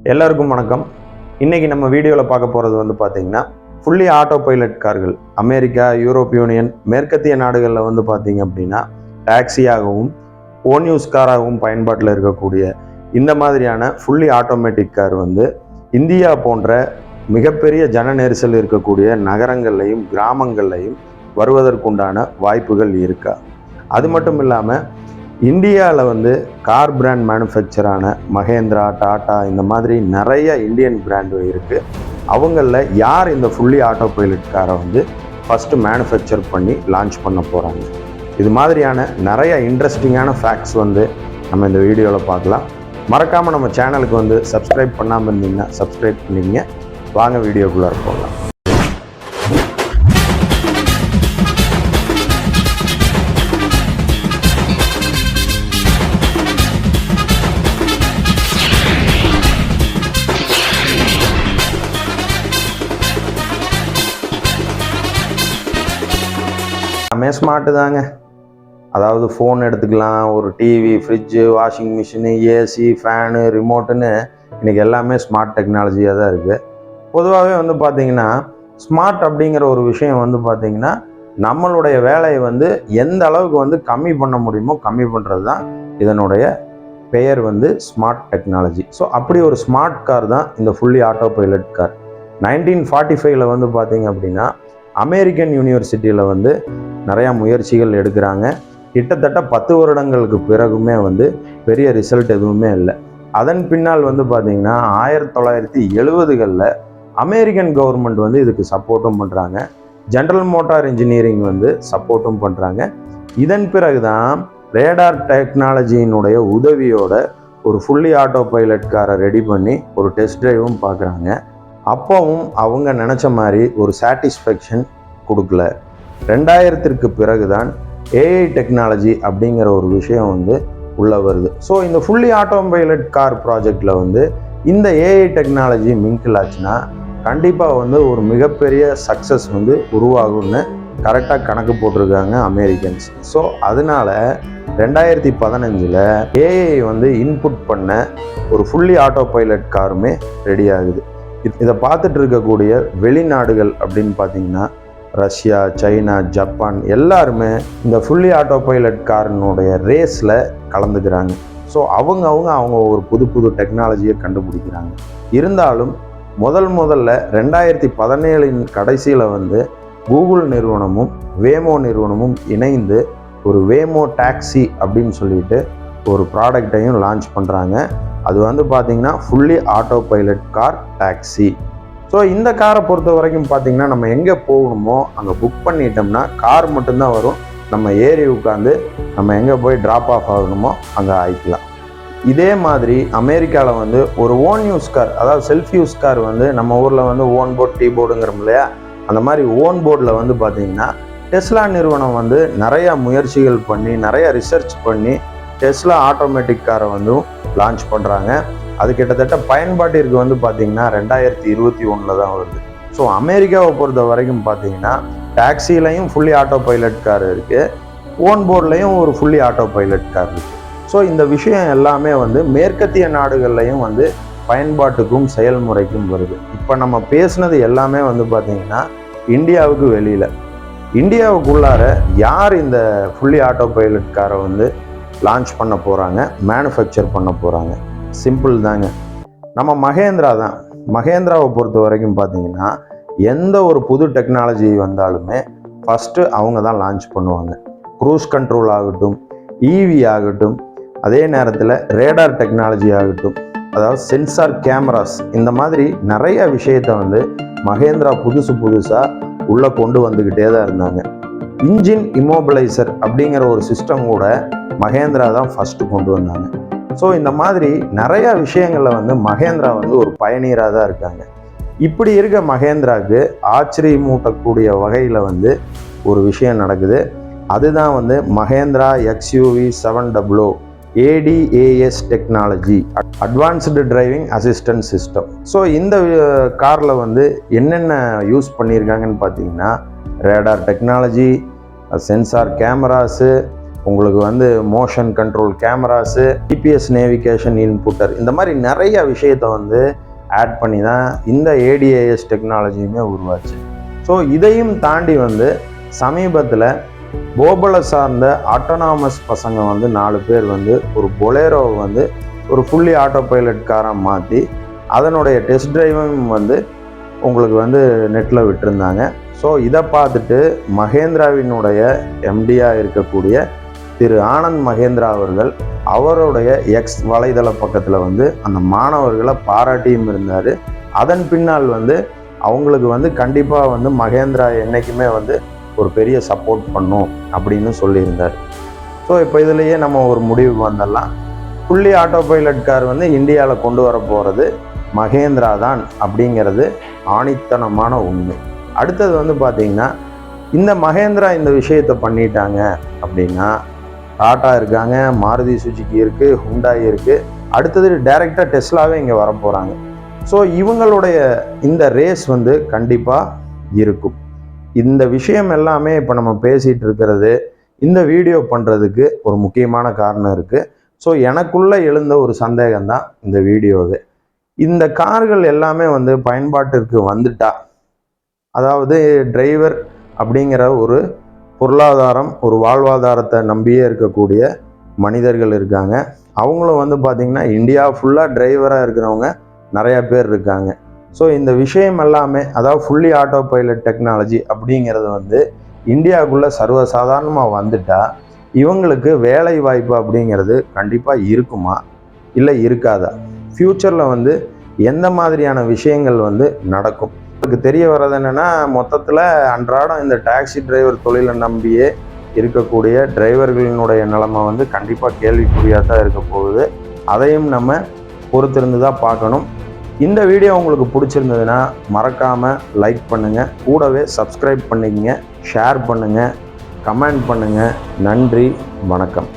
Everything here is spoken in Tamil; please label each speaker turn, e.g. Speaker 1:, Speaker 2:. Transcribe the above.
Speaker 1: எல்லாருக்கும் வணக்கம். இன்னைக்கு நம்ம வீடியோவில் பார்க்க போகிறது வந்து பார்த்தீங்கன்னா ஃபுல்லி ஆட்டோ பைலட் கார்கள். அமெரிக்கா, யூரோப் யூனியன், மேற்கத்திய நாடுகளில் வந்து பார்த்தீங்க அப்படின்னா டாக்ஸியாகவும் ஓன் யூஸ் காராகவும் பயன்பாட்டில் இருக்கக்கூடிய இந்த மாதிரியான ஃபுல்லி ஆட்டோமேட்டிக் கார் வந்து இந்தியா போன்ற மிகப்பெரிய ஜன நெரிசல் இருக்கக்கூடிய நகரங்கள்லையும் கிராமங்கள்லையும் வருவதற்குண்டான வாய்ப்புகள் இருக்கா? அது மட்டும் இல்லாமல் இந்தியாவில் வந்து கார் பிராண்ட் மேனுஃபேக்சரான மகேந்திரா, டாடா இந்த மாதிரி நிறைய இந்தியன் பிராண்டு இருக்குது. அவங்களில் யார் இந்த ஃபுல்லி ஆட்டோ பைலட் காரை வந்து ஃபஸ்ட்டு மேனுஃபேக்சர் பண்ணி லான்ச் பண்ண போகிறாங்க? இது மாதிரியான நிறைய இன்ட்ரெஸ்டிங்கான ஃபேக்ட்ஸ் வந்து நம்ம இந்த வீடியோவில் பார்க்கலாம். மறக்காமல் நம்ம சேனலுக்கு வந்து சப்ஸ்கிரைப் பண்ணாமல் இருந்தீங்கன்னா சப்ஸ்கிரைப் பண்ணிங்க. வாங்க வீடியோக்குள்ளே போகலாம். ஸ்மார்ட்டு தாங்க. அதாவது ஃபோன் எடுத்துக்கலாம், ஒரு TV, fridge, washing machine, AC, fan, ரிமோட்டுன்னு இன்றைக்கி எல்லாமே ஸ்மார்ட் டெக்னாலஜியாக தான் இருக்குது. பொதுவாகவே வந்து பார்த்திங்கன்னா ஸ்மார்ட் அப்படிங்கிற ஒரு விஷயம் வந்து பார்த்திங்கன்னா நம்மளுடைய வேலையை வந்து எந்த அளவுக்கு வந்து கம்மி பண்ண முடியுமோ கம்மி பண்ணுறது தான் இதனுடைய பெயர் வந்து ஸ்மார்ட் டெக்னாலஜி. ஸோ அப்படி ஒரு ஸ்மார்ட் கார் தான் இந்த ஃபுல்லி ஆட்டோ பைலட் கார். 1945 வந்து பார்த்திங்க அப்படின்னா அமெரிக்கன் யூனிவர்சிட்டியில் வந்து நிறையா முயற்சிகள் எடுக்கிறாங்க. கிட்டத்தட்ட 10 வருடங்களுக்கு பிறகுமே வந்து பெரிய ரிசல்ட் எதுவுமே இல்லை. அதன் பின்னால் வந்து பார்த்திங்கன்னா 1970களில் அமெரிக்கன் கவர்மெண்ட் வந்து இதுக்கு சப்போர்ட்டும் பண்ணுறாங்க. ஜென்ரல் மோட்டார் இன்ஜினியரிங் வந்து சப்போர்ட்டும் பண்ணுறாங்க. இதன் பிறகு தான் ரேடார் டெக்னாலஜியினுடைய உதவியோட ஒரு ஃபுல்லி ஆட்டோ பைலட் காரை ரெடி பண்ணி ஒரு டெஸ்ட் ட்ரைவும் பார்க்குறாங்க. அப்போவும் அவங்க நினச்ச மாதிரி ஒரு சாட்டிஸ்ஃபேக்ஷன் கொடுக்கல. 2000க்கு பிறகு தான் ஏஐ டெக்னாலஜி அப்படிங்கிற ஒரு விஷயம் வந்து உள்ளே வருது. ஸோ இந்த ஃபுல்லி ஆட்டோ பைலட் கார் ப்ராஜெக்டில் வந்து இந்த ஏஐ டெக்னாலஜி மிங்கிள் ஆச்சுன்னா கண்டிப்பாக வந்து ஒரு மிகப்பெரிய சக்ஸஸ் வந்து உருவாகும்னு கரெக்டாக கணக்கு போட்டிருக்காங்க அமெரிக்கன்ஸ். ஸோ அதனால் 2015 ஏஐ வந்து இன்புட் பண்ண ஒரு ஃபுல்லி ஆட்டோ பைலட் காருமே ரெடி ஆகுது. இதை பார்த்துட்டு இருக்கக்கூடிய வெளிநாடுகள் அப்படின்னு பார்த்தீங்கன்னா ரஷ்யா, சைனா, ஜப்பான் எல்லாருமே இந்த ஃபுல்லி ஆட்டோ பைலட் காரினுடைய ரேஸில் கலந்துக்கிறாங்க. ஸோ அவங்க ஒரு புது டெக்னாலஜியை கண்டுபிடிக்கிறாங்க. இருந்தாலும் முதல்ல 2017 கடைசியில் வந்து கூகுள் நிறுவனமும் வேமோ நிறுவனமும் இணைந்து ஒரு வேமோ டாக்ஸி அப்படின்னு சொல்லிட்டு ஒரு ப்ராடக்டையும் லான்ச் பண்ணுறாங்க. அது வந்து பார்த்திங்கன்னா fully auto pilot car taxi. So இந்த காரை பொறுத்த வரைக்கும் பார்த்திங்கன்னா நம்ம எங்கே போகணுமோ அங்கே புக் பண்ணிட்டோம்னா கார் மட்டும்தான் வரும். நம்ம ஏறி உட்காந்து நம்ம எங்கே போய் ட்ராப் ஆஃப் ஆகணுமோ அங்கே ஆகிக்கலாம். இதே மாதிரி அமெரிக்காவில் வந்து ஒரு ஓன் யூஸ் கார், அதாவது செல்ஃப் யூஸ் கார் வந்து நம்ம ஊரில் வந்து ஓன் போர்ட், டீ போர்டுங்கிறோம் இல்லையா, அந்த மாதிரி ஓன் போர்டில் வந்து பார்த்திங்கன்னா டெஸ்லா நிறுவனம் வந்து நிறையா முயற்சிகள் பண்ணி நிறையா ரிசர்ச் பண்ணி டெஸ்லா ஆட்டோமேட்டிக் காரை வந்து லான்ச் பண்ணுறாங்க. அது கிட்டத்தட்ட பயன்பாட்டிற்கு வந்து பார்த்திங்கன்னா 2021 தான் வருது. ஸோ அமெரிக்காவை பொறுத்த வரைக்கும் பார்த்திங்கன்னா டாக்ஸிலையும் ஃபுல்லி ஆட்டோ பைலட் கார் இருக்குது, ஓன் போர்ட்லேயும் ஒரு ஃபுல்லி ஆட்டோ பைலட் கார் இருக்குது. ஸோ இந்த விஷயம் எல்லாமே வந்து மேற்கத்திய நாடுகள்லையும் வந்து பயன்பாட்டுக்கும் செயல்முறைக்கும் வருது. இப்போ நம்ம பேசுனது எல்லாமே வந்து பார்த்திங்கன்னா இந்தியாவுக்கு வெளியில். இந்தியாவுக்குள்ளார யார் இந்த ஃபுல்லி ஆட்டோ பைலட் காரை வந்து லான்ச் பண்ண போகிறாங்க, மேனுஃபேக்சர் பண்ண போகிறாங்க? சிம்பிள் தாங்க, நம்ம மகேந்திரா தான். மகேந்திராவை பொறுத்த வரைக்கும் பார்த்திங்கன்னா எந்த ஒரு புது டெக்னாலஜி வந்தாலுமே ஃபஸ்ட்டு அவங்க தான் லான்ச் பண்ணுவாங்க. க்ரூஸ் கண்ட்ரோல் ஆகட்டும், ஈவி ஆகட்டும், அதே நேரத்தில் ரேடார் டெக்னாலஜி ஆகட்டும், அதாவது சென்சார் கேமராஸ், இந்த மாதிரி நிறைய விஷயத்தை வந்து மகேந்திரா புதுசாக உள்ளே கொண்டு வந்துக்கிட்டே தான் இருந்தாங்க. இன்ஜின் இம்மோபிளைசர் அப்படிங்கிற ஒரு சிஸ்டம் கூட மகேந்திரா தான் ஃபஸ்ட்டு கொண்டு வந்தாங்க. ஸோ இந்த மாதிரி நிறையா விஷயங்களில் வந்து மகேந்திரா வந்து ஒரு பயணியராக தான் இருக்காங்க. இப்படி இருக்க மகேந்திராவுக்கு ஆச்சரியமூட்டக்கூடிய வகையில் வந்து ஒரு விஷயம் நடக்குது. அதுதான் வந்து Mahindra XUV 700 ADAS technology, advanced driving assistant system. So இந்த காரில் வந்து என்னென்ன யூஸ் பண்ணியிருக்காங்கன்னு பார்த்தீங்கன்னா ரேடார் டெக்னாலஜி, சென்சார் கேமராஸு, உங்களுக்கு வந்து motion control cameras, GPS navigation இன்புட்டர், இந்த மாதிரி நிறைய விஷயத்தை வந்து ஆட் பண்ணி தான் இந்த ஏடிஏஎஸ் டெக்னாலஜியுமே உருவாச்சு. ஸோ இதையும் தாண்டி வந்து சமீபத்தில் போபலை சார்ந்த ஆட்டோனாமஸ் பசங்க வந்து 4 பேர் வந்து ஒரு பொலேரோவை வந்து ஒரு ஃபுல்லி ஆட்டோ பைலட் காராக மாற்றி அதனுடைய டெஸ்ட் டிரைவும் வந்து உங்களுக்கு வந்து நெட்டில் விட்டுருந்தாங்க. ஸோ இதை பார்த்துட்டு மகேந்திராவினுடைய எம்டியாக இருக்கக்கூடிய திரு ஆனந்த் மகேந்திரா அவர்கள் அவருடைய எக்ஸ் வலைதள பக்கத்தில் வந்து அந்த மாணவர்களை பாராட்டியும் இருந்தார். அதன் பின்னால் வந்து அவங்களுக்கு வந்து கண்டிப்பாக வந்து மகேந்திரா என்றைக்குமே வந்து ஒரு பெரிய சப்போர்ட் பண்ணும் அப்படின்னு சொல்லியிருந்தார். ஸோ இப்போ இதுலேயே நம்ம ஒரு முடிவுக்கு வந்துடலாம். ஃபுல்லி ஆட்டோ பைலட் கார் வந்து இந்தியாவில் கொண்டு வர போகிறது மகேந்திரா தான் அப்படிங்கிறது ஆணித்தனமான உண்மை. அடுத்தது வந்து பார்த்திங்கன்னா, இந்த மகேந்திரா இந்த விஷயத்தை பண்ணிட்டாங்க அப்படின்னா டாட்டா இருக்காங்க, மாருதி சுஜுக்கி இருக்குது, ஹுண்டாய் இருக்குது, அடுத்தது டைரெக்டாக டெஸ்லாவே இங்கே வரப்போகிறாங்க. ஸோ இவங்களுடைய இந்த ரேஸ் வந்து கண்டிப்பாக இருக்கும். இந்த விஷயம் எல்லாமே இப்போ நம்ம பேசிகிட்டு இருக்கிறது, இந்த வீடியோ பண்ணுறதுக்கு ஒரு முக்கியமான காரணம் இருக்குது. ஸோ எனக்குள்ளே எழுந்த ஒரு சந்தேகம்தான் இந்த வீடியோவே. இந்த கார்கள் எல்லாமே வந்து பயன்பாட்டிற்கு வந்துட்டா, அதாவது டிரைவர் அப்படிங்கிற ஒரு பொருளாதாரம், ஒரு வாழ்வாதாரத்தை நம்பியே இருக்கக்கூடிய மனிதர்கள் இருக்காங்க. அவங்களும் வந்து பார்த்திங்கன்னா இந்தியா ஃபுல்லாக டிரைவராக இருக்கிறவங்க நிறையா பேர் இருக்காங்க. ஸோ இந்த விஷயம் எல்லாமே, அதாவது ஃபுல்லி ஆட்டோ பைலட் டெக்னாலஜி அப்படிங்கிறது வந்து இந்தியாவுக்குள்ளே சர்வசாதாரணமாக வந்துட்டால் இவங்களுக்கு வேலை வாய்ப்பு அப்படிங்கிறது கண்டிப்பாக இருக்குமா இல்லை இருக்காதா? ஃப்யூச்சரில் வந்து எந்த மாதிரியான விஷயங்கள் வந்து நடக்கும்? எனக்கு தெரிய வர்றது என்னென்னா, மொத்தத்தில் அன்றாடம் இந்த டாக்ஸி டிரைவர் தொழிலை நம்பியே இருக்கக்கூடிய டிரைவர்களினுடைய நிலைமை வந்து கண்டிப்பாக கேள்விக்குறியாக தான் இருக்க போகுது. அதையும் நம்ம பொறுத்திருந்து தான் பார்க்கணும். இந்த வீடியோ உங்களுக்கு பிடிச்சிருந்ததுன்னா மறக்காமல் லைக் பண்ணுங்கள், கூடவே சப்ஸ்கிரைப் பண்ணிக்கங்க, ஷேர் பண்ணுங்கள், கமெண்ட் பண்ணுங்கள். நன்றி, வணக்கம்.